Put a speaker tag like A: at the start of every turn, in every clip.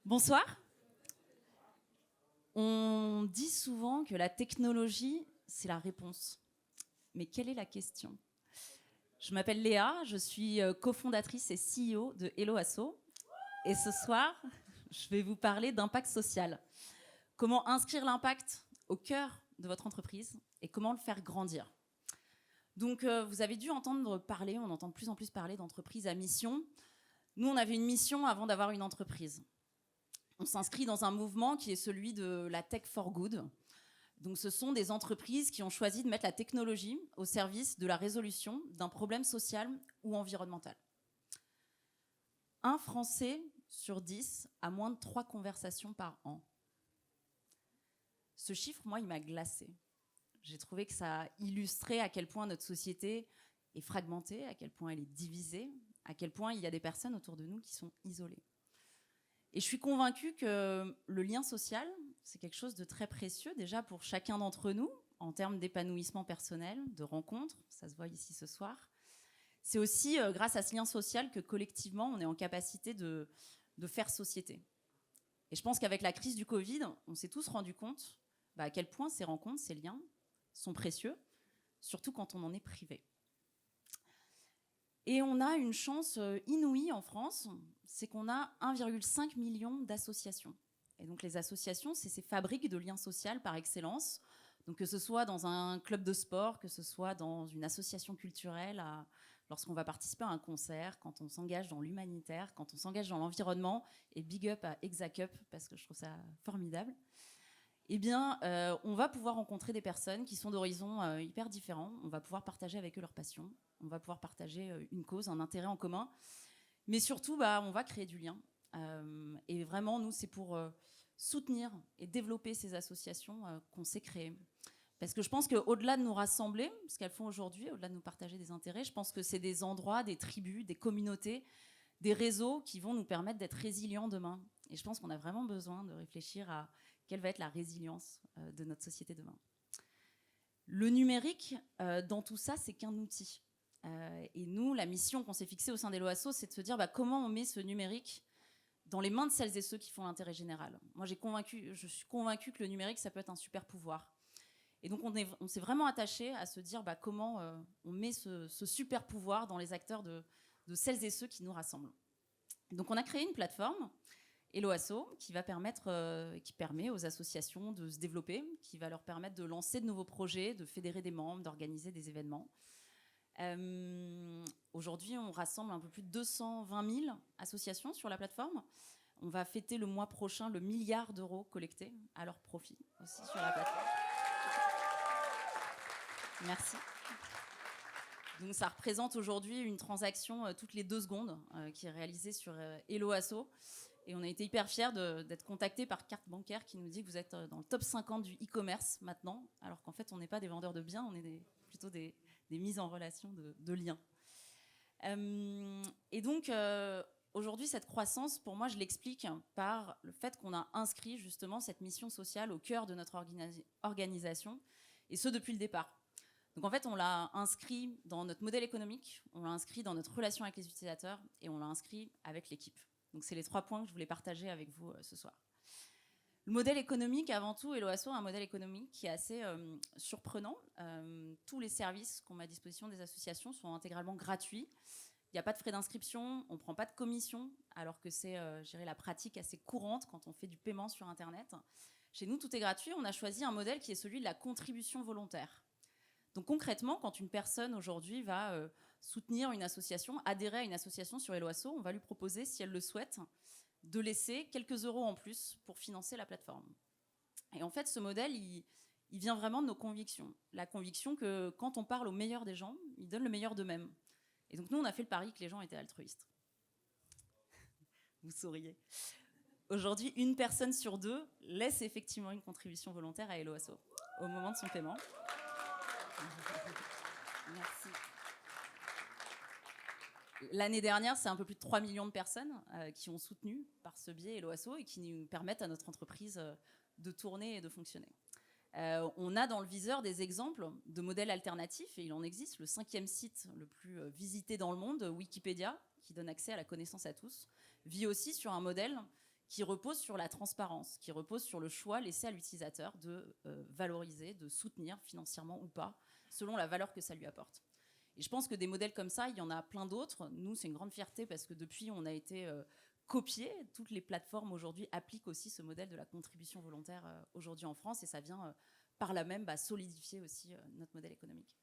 A: Bonsoir. On dit souvent que la technologie, c'est la réponse. Mais quelle est la question? Je m'appelle Léa, je suis cofondatrice et CEO de Hello Asso. Et ce soir, je vais vous parler d'impact social. Comment inscrire l'impact au cœur de votre entreprise et comment le faire grandir. Donc, vous avez dû entendre parler, on entend de plus en plus parler d'entreprises à mission. Nous, on avait une mission avant d'avoir une entreprise. On s'inscrit dans un mouvement qui est celui de la Tech for Good. Donc, ce sont des entreprises qui ont choisi de mettre la technologie au service de la résolution d'un problème social ou environnemental. Un Français sur 10 a moins de 3 conversations par an. Ce chiffre, moi, il m'a glacée. J'ai trouvé que ça illustrait à quel point notre société est fragmentée, à quel point elle est divisée, à quel point il y a des personnes autour de nous qui sont isolées. Et je suis convaincue que le lien social, c'est quelque chose de très précieux, déjà pour chacun d'entre nous, en termes d'épanouissement personnel, de rencontres, ça se voit ici ce soir. C'est aussi grâce à ce lien social que collectivement, on est en capacité de faire société. Et je pense qu'avec la crise du Covid, on s'est tous rendu compte à quel point ces rencontres, ces liens sont précieux, surtout quand on en est privé. Et on a une chance inouïe en France, c'est qu'on a 1,5 million d'associations. Et donc les associations, c'est ces fabriques de liens sociaux par excellence. Donc que ce soit dans un club de sport, que ce soit dans une association culturelle, lorsqu'on va participer à un concert, quand on s'engage dans l'humanitaire, quand on s'engage dans l'environnement, et big up à Exacup, parce que je trouve ça formidable, eh bien, on va pouvoir rencontrer des personnes qui sont d'horizons hyper différents. On va pouvoir partager avec eux leur passion. On va pouvoir partager une cause, un intérêt en commun. Mais surtout, on va créer du lien. Et vraiment, nous, c'est pour soutenir et développer ces associations qu'on s'est créées. Parce que je pense qu'au-delà de nous rassembler, ce qu'elles font aujourd'hui, au-delà de nous partager des intérêts, je pense que c'est des endroits, des tribus, des communautés, des réseaux qui vont nous permettre d'être résilients demain. Et je pense qu'on a vraiment besoin de réfléchir à quelle va être la résilience de notre société demain. Le numérique, dans tout ça, c'est qu'un outil. Et nous, la mission qu'on s'est fixée au sein d'Hello Asso, c'est de se dire comment on met ce numérique dans les mains de celles et ceux qui font l'intérêt général. Moi, je suis convaincue que le numérique, ça peut être un super pouvoir. Et donc, on s'est vraiment attaché à se dire comment on met ce super pouvoir dans les acteurs de celles et ceux qui nous rassemblent. Donc, on a créé une plateforme, Hello Asso, qui permet aux associations de se développer, qui va leur permettre de lancer de nouveaux projets, de fédérer des membres, d'organiser des événements. Aujourd'hui, on rassemble un peu plus de 220 000 associations sur la plateforme. On va fêter le mois prochain le 1 milliard d'euros collectés à leur profit aussi sur la plateforme. Merci. Donc ça représente aujourd'hui une transaction toutes les 2 secondes qui est réalisée sur Hello Asso. Et on a été hyper fiers d'être contactés par Carte Bancaire qui nous dit que vous êtes dans le top 50 du e-commerce maintenant, alors qu'en fait, on n'est pas des vendeurs de biens, on est plutôt des mises en relation de liens. Et donc, aujourd'hui, cette croissance, pour moi, je l'explique par le fait qu'on a inscrit justement cette mission sociale au cœur de notre organisation, et ce, depuis le départ. Donc en fait, on l'a inscrit dans notre modèle économique, on l'a inscrit dans notre relation avec les utilisateurs, et on l'a inscrit avec l'équipe. Donc c'est les 3 points que je voulais partager avec vous ce soir. Le modèle économique, avant tout, Hello Asso a un modèle économique qui est assez surprenant. Tous les services qu'on met à disposition des associations sont intégralement gratuits. Il n'y a pas de frais d'inscription, on ne prend pas de commission, alors que c'est la pratique assez courante quand on fait du paiement sur Internet. Chez nous, tout est gratuit. On a choisi un modèle qui est celui de la contribution volontaire. Donc concrètement, quand une personne aujourd'hui va soutenir une association, adhérer à une association sur Hello Asso, on va lui proposer, si elle le souhaite, de laisser quelques euros en plus pour financer la plateforme. Et en fait, ce modèle, il vient vraiment de nos convictions. La conviction que quand on parle au meilleur des gens, ils donnent le meilleur d'eux-mêmes. Et donc nous, on a fait le pari que les gens étaient altruistes. Vous souriez. Aujourd'hui, 1 personne sur 2 laisse effectivement une contribution volontaire à Hello Asso au moment de son paiement. Merci. L'année dernière, c'est un peu plus de 3 millions de personnes qui ont soutenu par ce biais Hello Asso et qui nous permettent à notre entreprise de tourner et de fonctionner. On a dans le viseur des exemples de modèles alternatifs, et il en existe. Le 5e site le plus visité dans le monde, Wikipédia, qui donne accès à la connaissance à tous, vit aussi sur un modèle qui repose sur la transparence, qui repose sur le choix laissé à l'utilisateur de valoriser, de soutenir financièrement ou pas, selon la valeur que ça lui apporte. Et je pense que des modèles comme ça, il y en a plein d'autres. Nous, c'est une grande fierté parce que depuis, on a été copiés. Toutes les plateformes aujourd'hui appliquent aussi ce modèle de la contribution volontaire aujourd'hui en France, et ça vient par là même solidifier aussi notre modèle économique.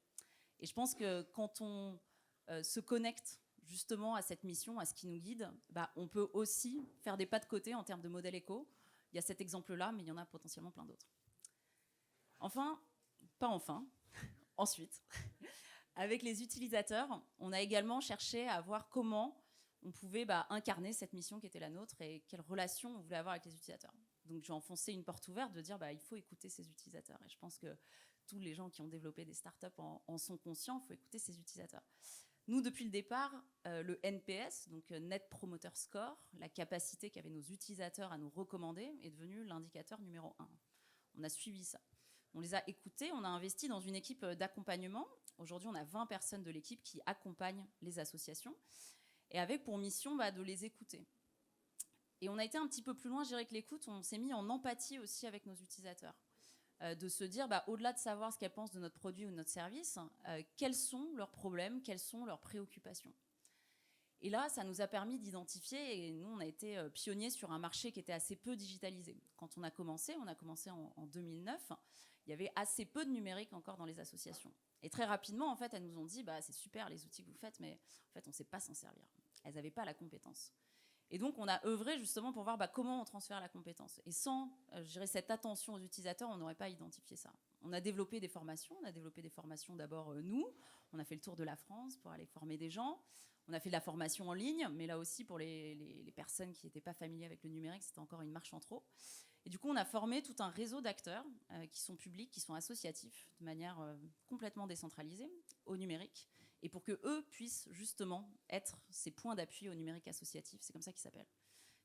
A: Et je pense que quand on se connecte justement à cette mission, à ce qui nous guide, on peut aussi faire des pas de côté en termes de modèle éco. Il y a cet exemple-là, mais il y en a potentiellement plein d'autres. Ensuite, avec les utilisateurs, on a également cherché à voir comment on pouvait incarner cette mission qui était la nôtre et quelle relation on voulait avoir avec les utilisateurs. Donc j'ai enfoncé une porte ouverte de dire il faut écouter ces utilisateurs. Et je pense que tous les gens qui ont développé des startups en sont conscients, il faut écouter ces utilisateurs. Nous, depuis le départ, le NPS, donc Net Promoter Score, la capacité qu'avaient nos utilisateurs à nous recommander, est devenu l'indicateur numéro 1. On a suivi ça. On les a écoutés, on a investi dans une équipe d'accompagnement. Aujourd'hui, on a 20 personnes de l'équipe qui accompagnent les associations, et avec pour mission de les écouter. Et on a été un petit peu plus loin, je dirais, que l'écoute, on s'est mis en empathie aussi avec nos utilisateurs. De se dire, au-delà de savoir ce qu'elles pensent de notre produit ou de notre service, quels sont leurs problèmes, quelles sont leurs préoccupations. Et là, ça nous a permis d'identifier, et nous, on a été pionniers sur un marché qui était assez peu digitalisé. Quand on a commencé en 2009, il y avait assez peu de numérique encore dans les associations. Et très rapidement, en fait, elles nous ont dit, c'est super les outils que vous faites, mais en fait, on ne sait pas s'en servir. Elles n'avaient pas la compétence. Et donc, on a œuvré justement pour voir comment on transfère la compétence. Et sans, je dirais, cette attention aux utilisateurs, on n'aurait pas identifié ça. On a développé des formations. On a développé des formations d'abord, nous. On a fait le tour de la France pour aller former des gens. On a fait de la formation en ligne, mais là aussi, pour les personnes qui n'étaient pas familières avec le numérique, c'était encore une marche en trop. Et du coup, on a formé tout un réseau d'acteurs qui sont publics, qui sont associatifs, de manière complètement décentralisée, au numérique, et pour qu'eux puissent justement être ces points d'appui au numérique associatif, c'est comme ça qu'ils s'appellent.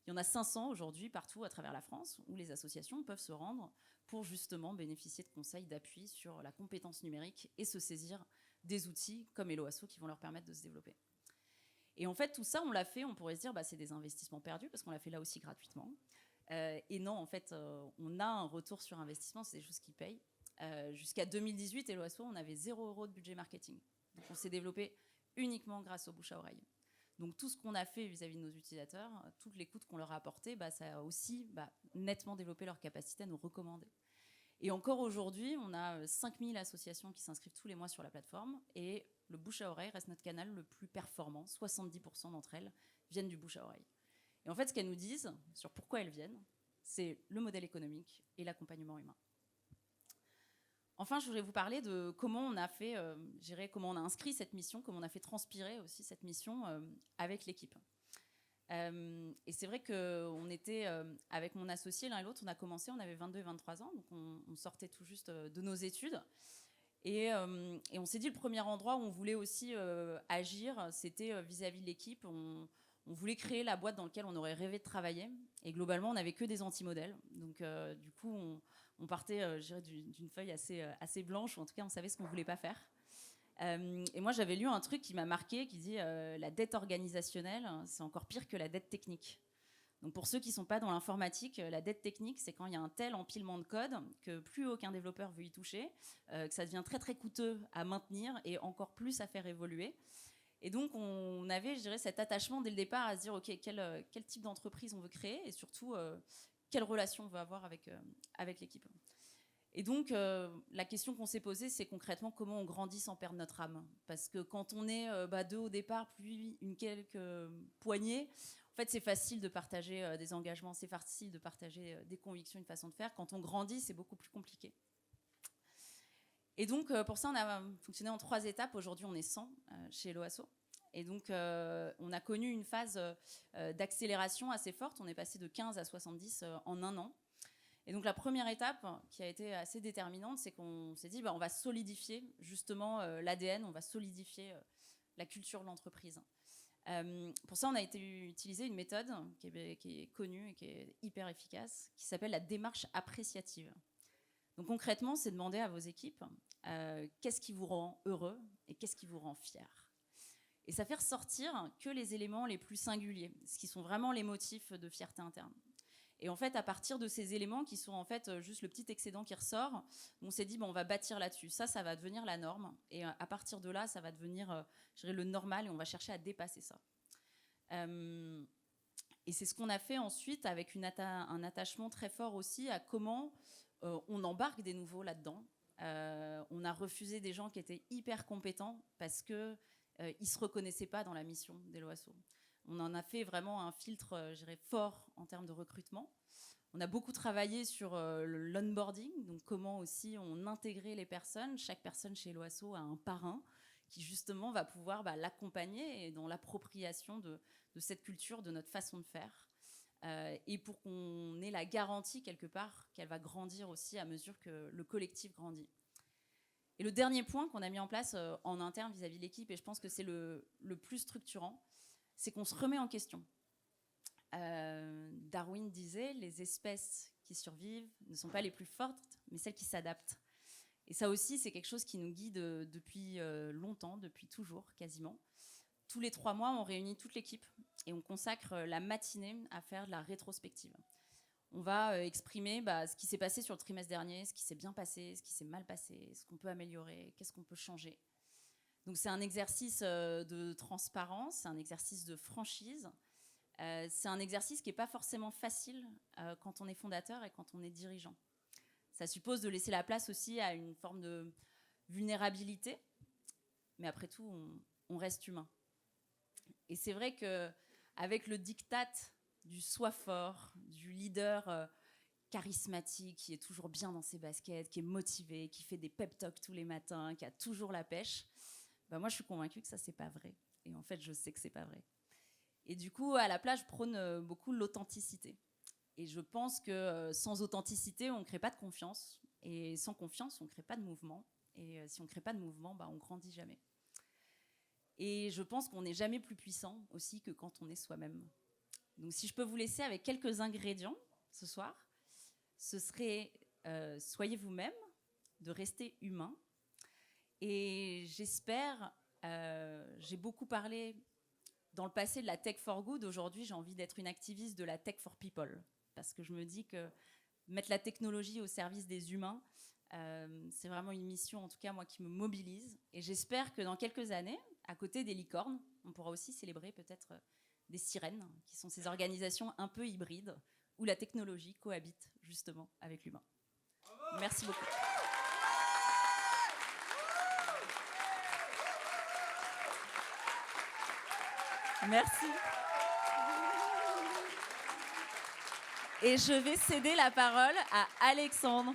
A: Il y en a 500 aujourd'hui partout à travers la France où les associations peuvent se rendre pour justement bénéficier de conseils d'appui sur la compétence numérique et se saisir des outils comme Helloasso qui vont leur permettre de se développer. Et en fait, tout ça, on l'a fait, on pourrait se dire, c'est des investissements perdus parce qu'on l'a fait là aussi gratuitement. Et non, en fait, on a un retour sur investissement, c'est des choses qui payent. Jusqu'à 2018, Helloasso, on avait 0 € de budget marketing. Donc on s'est développé uniquement grâce au bouche à oreille. Donc tout ce qu'on a fait vis-à-vis de nos utilisateurs, toute l'écoute qu'on leur a apportée, ça a aussi nettement développé leur capacité à nous recommander. Et encore aujourd'hui, on a 5000 associations qui s'inscrivent tous les mois sur la plateforme, et le bouche à oreille reste notre canal le plus performant. 70% d'entre elles viennent du bouche à oreille. Et en fait, ce qu'elles nous disent sur pourquoi elles viennent, c'est le modèle économique et l'accompagnement humain. Enfin, je voulais vous parler de comment on a fait, comment on a inscrit cette mission, comment on a fait transpirer aussi cette mission avec l'équipe. Et c'est vrai qu'on était, avec mon associé, l'un et l'autre, on a commencé, on avait 22 et 23 ans, donc on sortait tout juste de nos études. Et on s'est dit, le premier endroit où on voulait aussi agir, c'était vis-à-vis de l'équipe. On voulait créer la boîte dans laquelle on aurait rêvé de travailler. Et globalement, on n'avait que des anti-modèles. Donc, du coup, on partait d'une feuille assez blanche, ou en tout cas, on savait ce qu'on ne voulait pas faire. Et moi, j'avais lu un truc qui m'a marqué, qui dit la dette organisationnelle, c'est encore pire que la dette technique. Donc, pour ceux qui ne sont pas dans l'informatique, la dette technique, c'est quand il y a un tel empilement de code que plus aucun développeur veut y toucher, que ça devient très, très coûteux à maintenir et encore plus à faire évoluer. Et donc, on avait, je dirais, cet attachement dès le départ à se dire, OK, quel type d'entreprise on veut créer et surtout, quelle relation on veut avoir avec l'équipe. Et donc, la question qu'on s'est posée, c'est concrètement comment on grandit sans perdre notre âme. Parce que quand on est deux au départ, puis quelques poignées, en fait, c'est facile de partager des engagements, c'est facile de partager des convictions, une façon de faire. Quand on grandit, c'est beaucoup plus compliqué. Et donc, pour ça, on a fonctionné en 3 étapes. Aujourd'hui, on est 100 chez Helloasso. Et donc, on a connu une phase d'accélération assez forte. On est passé de 15 à 70 en 1 an. Et donc, la première étape, qui a été assez déterminante, c'est qu'on s'est dit, on va solidifier justement l'ADN, on va solidifier la culture de l'entreprise. Pour ça, on a utilisé une méthode qui est connue et qui est hyper efficace, qui s'appelle la démarche appréciative. Donc concrètement, c'est demander à vos équipes qu'est-ce qui vous rend heureux et qu'est-ce qui vous rend fier. Et ça fait ressortir que les éléments les plus singuliers, ce qui sont vraiment les motifs de fierté interne. Et en fait, à partir de ces éléments qui sont en fait juste le petit excédent qui ressort, on s'est dit, on va bâtir là-dessus. Ça va devenir la norme. Et à partir de là, ça va devenir, je dirais, le normal et on va chercher à dépasser ça. Et c'est ce qu'on a fait ensuite avec un attachement très fort aussi à comment on embarque des nouveaux là-dedans. On a refusé des gens qui étaient hyper compétents parce qu'ils ne se reconnaissaient pas dans la mission des LOASO. On en a fait vraiment un filtre, je dirais, fort en termes de recrutement. On a beaucoup travaillé sur l'onboarding, donc comment aussi on intégrait les personnes. Chaque personne chez l'OASO a un parrain qui justement va pouvoir l'accompagner dans l'appropriation de cette culture, de notre façon de faire. Et pour qu'on ait la garantie quelque part qu'elle va grandir aussi à mesure que le collectif grandit. Et le dernier point qu'on a mis en place en interne vis-à-vis de l'équipe, et je pense que c'est le plus structurant, c'est qu'on se remet en question. Darwin disait, les espèces qui survivent ne sont pas les plus fortes, mais celles qui s'adaptent. Et ça aussi, c'est quelque chose qui nous guide depuis longtemps, depuis toujours, quasiment. Tous les 3 mois, on réunit toute l'équipe et on consacre la matinée à faire de la rétrospective. On va exprimer ce qui s'est passé sur le trimestre dernier, ce qui s'est bien passé, ce qui s'est mal passé, ce qu'on peut améliorer, qu'est-ce qu'on peut changer. Donc c'est un exercice de transparence, c'est un exercice de franchise. C'est un exercice qui n'est pas forcément facile quand on est fondateur et quand on est dirigeant. Ça suppose de laisser la place aussi à une forme de vulnérabilité, mais après tout, on reste humain. Et c'est vrai qu'avec le diktat du soi fort, du leader charismatique, qui est toujours bien dans ses baskets, qui est motivé, qui fait des pep talks tous les matins, qui a toujours la pêche, moi, je suis convaincue que ça, c'est pas vrai. Et en fait, je sais que c'est pas vrai. Et du coup, à la place, je prône beaucoup l'authenticité. Et je pense que sans authenticité, on ne crée pas de confiance. Et sans confiance, on ne crée pas de mouvement. Et si on ne crée pas de mouvement, on ne grandit jamais. Et je pense qu'on n'est jamais plus puissant aussi que quand on est soi-même. Donc si je peux vous laisser avec quelques ingrédients ce soir, ce serait soyez vous-même, de rester humain. Et j'espère, j'ai beaucoup parlé dans le passé de la tech for good. Aujourd'hui, j'ai envie d'être une activiste de la tech for people. Parce que je me dis que mettre la technologie au service des humains, c'est vraiment une mission, en tout cas, moi, qui me mobilise. Et j'espère que dans quelques années, à côté des licornes, on pourra aussi célébrer peut-être des sirènes, qui sont ces organisations un peu hybrides, où la technologie cohabite justement avec l'humain. Merci beaucoup. Merci. Et je vais céder la parole à Alexandre.